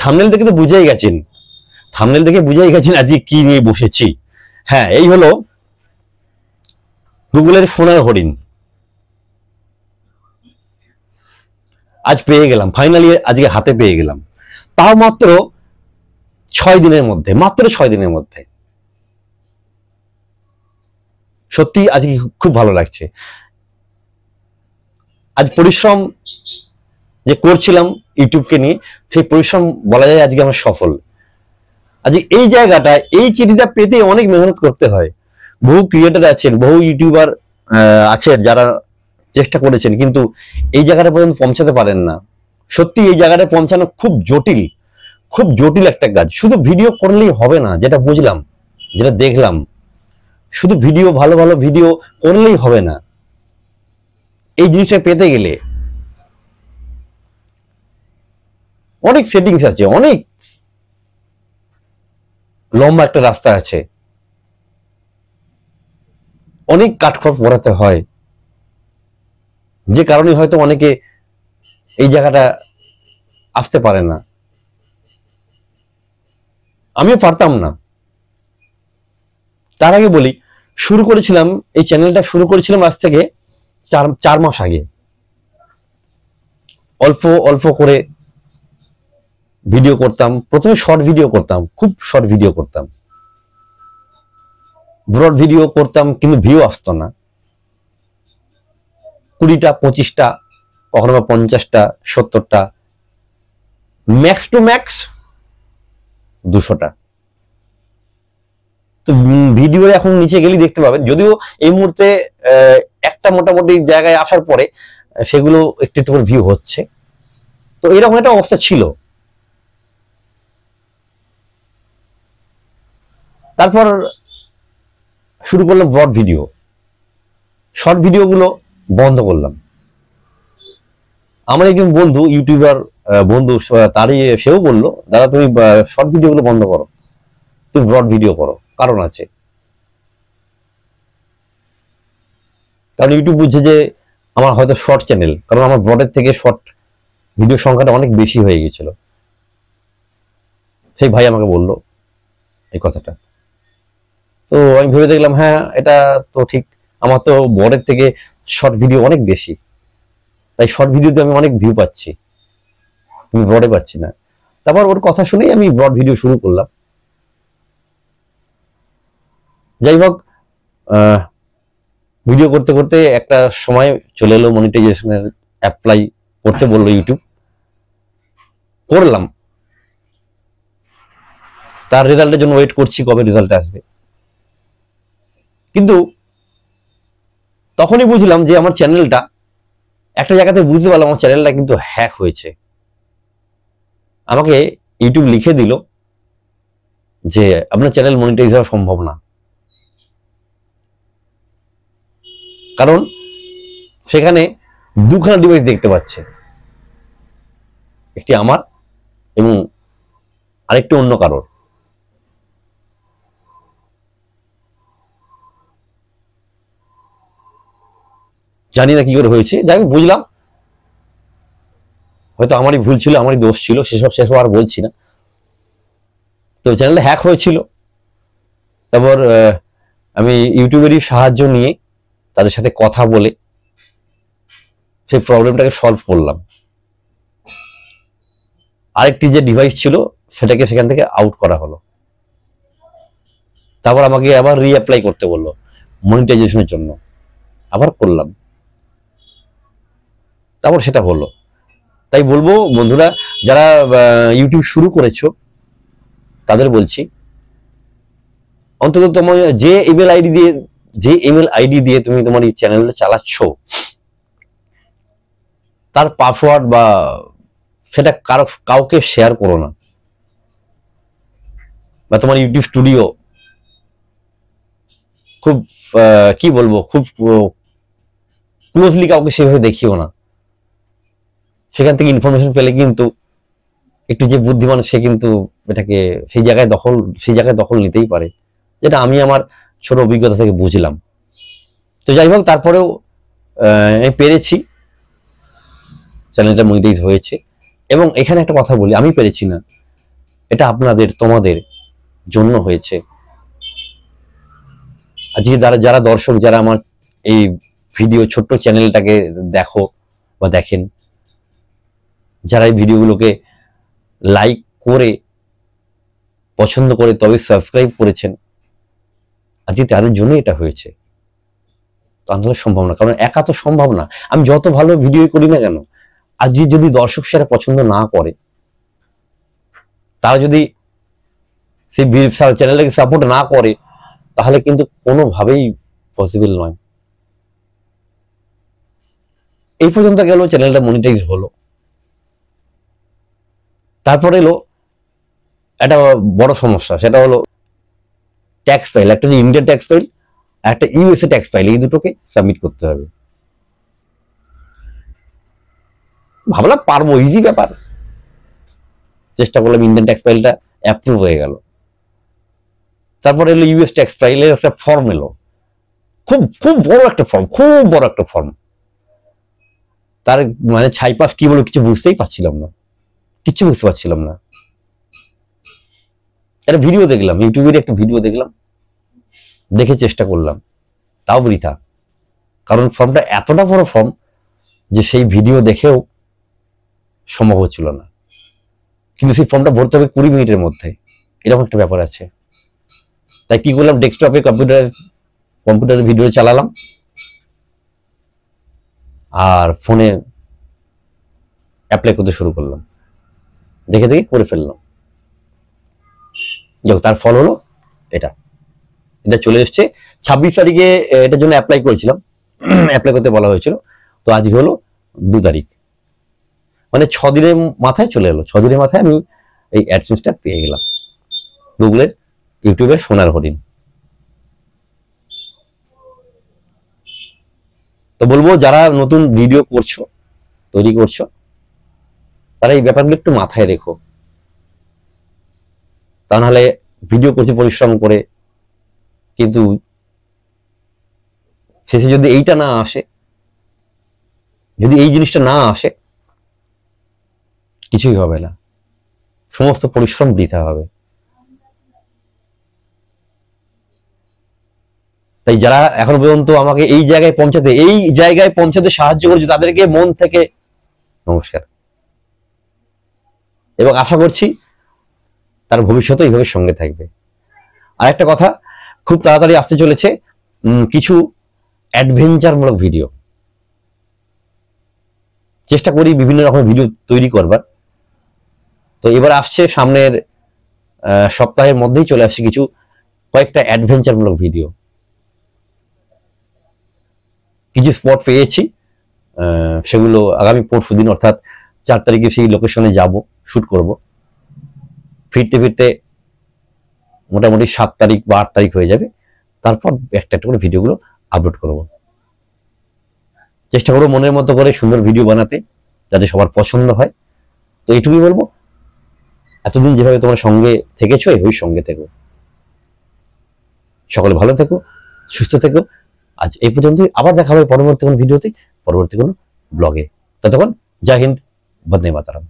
Thumbnail দেখে তো বুঝেই গেছেন, থাম্বনেল দেখে বুঝেই গেছেন আজকে কি নিয়ে বসেছি। হ্যাঁ, এই হলো গুগলের সোনার হরিণ। আজ পেয়ে গেলাম, ফাইনালি আজকে হাতে পেয়ে গেলাম, তাও মাত্র 6 দিনের মধ্যে, মাত্র 6 দিনের মধ্যে। সত্যি আজকে খুব ভালো লাগছে। আজ পরিশ্রম যে করছিলাম ইউটিউবকে নিয়ে, সেই পরিশ্রম বলা যায় আজকে আমার সফল। আজকে এই জায়গাটা, এই চিঠিটা পেতে অনেক মেহনত করতে হয়। বহু ক্রিয়েটর আছেন, বহু ইউটিউবার আছেন যারা চেষ্টা করেছেন, কিন্তু এই জায়গাটা পর্যন্ত পৌঁছাতে পারেন না। সত্যি এই জায়গাটা পৌঁছানো খুব জটিল, খুব জটিল একটা কাজ। শুধু ভিডিও করলেই হবে না, যেটা বুঝলাম, যেটা দেখলাম, শুধু ভিডিও, ভালো ভালো ভিডিও করলেই হবে না। এই জিনিসটা পেতে গেলে অনেক সেটিংস আছে, অনেক লম্বা একটা রাস্তা আছে, অনেক কাঠখড় পোড়াতে হয়, যে কারণে হয়তো অনেকে এই জায়গাটা আসতে পারে না। আমিও পারতাম না। তার আগে বলি, শুরু করেছিলাম এই চ্যানেলটা, শুরু করেছিলাম আজ থেকে 4 মাস আগে। অল্প অল্প করে ভিডিও করতাম। প্রথমে শর্ট ভিডিও করতাম, খুব শর্ট ভিডিও করতাম, ব্রড ভিডিও করতাম, কিন্তু ভিউ আসতো না। 20টা 25টা, কখনো বা 50টা 70টা, ম্যাক্স টু ম্যাক্স 200টা। তো ভিডিও এখন নিচে গেলেই দেখতে পাবেন, যদিও এই মুহূর্তে একটা মোটামুটি জায়গায় আসার পরে সেগুলো একটু একটু করে ভিউ হচ্ছে। তো এরকম একটা অবস্থা ছিল। তারপর শুরু করলাম ব্রড ভিডিও, শর্ট ভিডিও গুলো বন্ধ করলাম। আমার একজন বন্ধু, ইউটিউবার বন্ধু, তারই সেও বললো, দাদা তুমি শর্ট ভিডিও গুলো বন্ধ করো, তুমি ব্রড ভিডিও করো। কারণ আছে, কারণ ইউটিউব বুঝছে যে আমার হয়তো শর্ট চ্যানেল, কারণ আমার ব্রডের থেকে শর্ট ভিডিও সংখ্যাটা অনেক বেশি হয়ে গেছিল। সেই ভাই আমাকে বললো এই কথাটা। তো আমি ভেবে দেখলাম, হ্যাঁ এটা তো ঠিক, আমার তো ব্রডের থেকে শর্ট ভিডিও অনেক বেশি, তাই শর্ট ভিডিওতে আমি অনেক ভিউ পাচ্ছি, আমি ব্রডে পাচ্ছি না। তারপর ওর কথা শুনেই আমি ব্রড ভিডিও শুরু করলাম। যাই হোক, ভিডিও করতে করতে একটা সময় চলে এলো, মনিটাইজেশনের অ্যাপ্লাই করতে বললো ইউটিউব, করলাম। তার রেজাল্টের জন্য ওয়েট করছি, কবে রেজাল্ট আসবে। কিন্তু তখনই বুঝলাম যে আমার চ্যানেলটা, একটা জায়গাতে বুঝতে পারলাম আমার চ্যানেলটা কিন্তু হ্যাক হয়েছে। আমাকে ইউটিউব লিখে দিল যে আপনার চ্যানেল মনিটাইজ হওয়া সম্ভব না, কারণ সেখানে দুখানা ডিভাইস দেখতে পাচ্ছে, একটি আমার এবং আরেকটি অন্য কারোর। জানি না কি করে হয়েছে, যাই হোক বুঝলাম হয়তো আমারই ভুল ছিল, আমারই দোষ ছিল, সেসব আর বলছি না। তো চ্যানেলটা হ্যাক হয়েছিল। তারপর আমি ইউটিউবেরই সাহায্য নিয়ে, তাদের সাথে কথা বলে সেই প্রবলেমটাকে সলভ করলাম। আরেকটি যে ডিভাইস ছিল সেটাকে সেখান থেকে আউট করা হলো। তারপর আমাকে আবার রিঅ্যাপ্লাই করতে বললো মনিটাইজেশনের জন্য, আবার করলাম, তারপর সেটা হলো। তাই বলবো বন্ধুরা, যারা ইউটিউব শুরু করেছো তাদের বলছি, অন্তত তোমার যে ইমেল আইডি দিয়ে তুমি তোমার এই চ্যানেলটা চালাচ্ছ, তার পাসওয়ার্ড বা সেটা কাউকে শেয়ার করো না। বা তোমার ইউটিউব স্টুডিও খুব কি বলবো, খুব ক্লোজলি কাউকে সেভাবে দেখিও না। সেখান থেকে ইনফরমেশন পেলে কিন্তু একটু যে বুদ্ধিমান সে কিন্তু এটাকে সেই জায়গায় দখল নিতেই পারে, যেটা আমি আমার ছোট অভিজ্ঞতা থেকে বুঝলাম। তো যাই হোক, তারপরেও আমি পেরেছি, চ্যানেলটা মনিটাইজ হয়েছে। এবং এখানে একটা কথা বলি, আমি পেরেছি না, এটা আপনাদের তোমাদের জন্য হয়েছে। আজকে যারা দর্শক, যারা আমার এই ভিডিও ছোট্ট চ্যানেলটাকে দেখো বা দেখেন, যারা এই ভিডিওগুলোকে লাইক করে পছন্দ করে তবে সাবস্ক্রাইব করেছেন, আজকে তাদের জন্য এটা হয়েছে। তাহলে সম্ভব না, কারণ একা তো সম্ভব না। আমি যত ভালো ভিডিও করি না কেন, আজকে যদি দর্শক সেটা পছন্দ না করে, তারা যদি সেই চ্যানেলটাকে সাপোর্ট না করে, তাহলে কিন্তু কোনোভাবেই পসিবল নয়। এই পর্যন্ত গেল, চ্যানেলটা মনিটাইজ হলো। তারপরে এলো একটা বড় সমস্যা, সেটা হলো ট্যাক্স ফাইল। একটা যে ইন্ডিয়ান ট্যাক্স ফাইল, একটা ইউএসএ ট্যাক্স ফাইল, এই দুটোকে সাবমিট করতে হবে। ভাবলাম পারবো, ইজি ব্যাপার। চেষ্টা করলাম, ইন্ডিয়ান ট্যাক্স ফাইলটা অ্যাপ্রুভ হয়ে গেল। তারপরে এলো ইউএস ট্যাক্স ফাইলের একটা ফর্ম এলো, খুব খুব বড় একটা ফর্ম, খুব বড় একটা ফর্ম। তার মানে ছাইপাস কি বলে কিছু বুঝতেই পারছিলাম না, কিছু বুঝতে পারছিলাম না। একটা ভিডিও দেখলাম, ইউটিউবের একটা ভিডিও দেখলাম, দেখে চেষ্টা করলাম, তাও বৃথা। কারণ ফর্মটা এতটা বড় ফর্ম যে সেই ভিডিও দেখেও সম্ভব হচ্ছিল না। কিন্তু সেই ফর্মটা ভরতে হবে 20 মিনিটের মধ্যে, এরকম একটা ব্যাপার আছে। তাই কি করলাম, ডেস্কটপে কম্পিউটারে ভিডিও চালালাম, আর ফোনে অ্যাপ্লাই করতে শুরু করলাম, দেখে দেখে করে ফেললাম। যাক, তার ফল হলো এটা চলে এসছে 26 তারিখে। এটার জন্য অ্যাপ্লাই করেছিলাম, অ্যাপ্লাই করতে বলা হয়েছিল। তো আজকে হলো 2 তারিখ, মানে 6 দিনের মাথায় চলে এলো। 6 দিনের মাথায় আমি এই অ্যাডসেন্সটা পেয়ে গেলাম, গুগলের ইউটিউবের সোনার হরিণ। তো বলবো, যারা নতুন ভিডিও করছো, তৈরি করছো, তারা এই ব্যাপারগুলো একটু মাথায় রেখো। তা নাহলে ভিডিও করছে পরিশ্রম করে, কিন্তু শেষে যদি এইটা না আসে, যদি এই জিনিসটা না আসে, কিছুই হবে না, সমস্ত পরিশ্রম বৃথা হবে। তাই যারা এখন পর্যন্ত আমাকে এই জায়গায় পৌঁছাতে সাহায্য করেছে, তাদেরকে মন থেকে নমস্কার, এবং আশা করছি তার ভবিষ্যতে এইভাবে সঙ্গে থাকবে। আর একটা কথা, খুব তাড়াতাড়ি আসতে চলেছে কিছু অ্যাডভেঞ্চারমূলক ভিডিও। চেষ্টা করি বিভিন্ন রকমের ভিডিও তৈরি করবার। তো এবার আসছে সামনের সপ্তাহের মধ্যেই চলে আসছে কয়েকটা অ্যাডভেঞ্চারমূলক ভিডিও। কিছু স্পট পেয়েছি, সেগুলো আগামী পরশুদিন অর্থাৎ 4 তারিখে সেই লোকেশনে যাব, শুট করব। ফিরতে ফিরতে মোটামুটি 7 তারিখ বা 8 তারিখ হয়ে যাবে। তারপর একটা একটা করে ভিডিওগুলো আপলোড করব। চেষ্টা করবো মনের মতো করে সুন্দর ভিডিও বানাতে, যাতে সবার পছন্দ হয়। তো এইটুকুই বলবো, এতদিন যেভাবে তোমার সঙ্গে থেকেছো, এইভাবেই সঙ্গে থেকো। সকলে ভালো থেকো, সুস্থ থেকো। আজ এই পর্যন্তই, আবার দেখা হবে পরবর্তী কোনো ভিডিওতে, পরবর্তী কোনো ব্লগে। ততক্ষণ জয় হিন্দ, বন্দে মাতরম।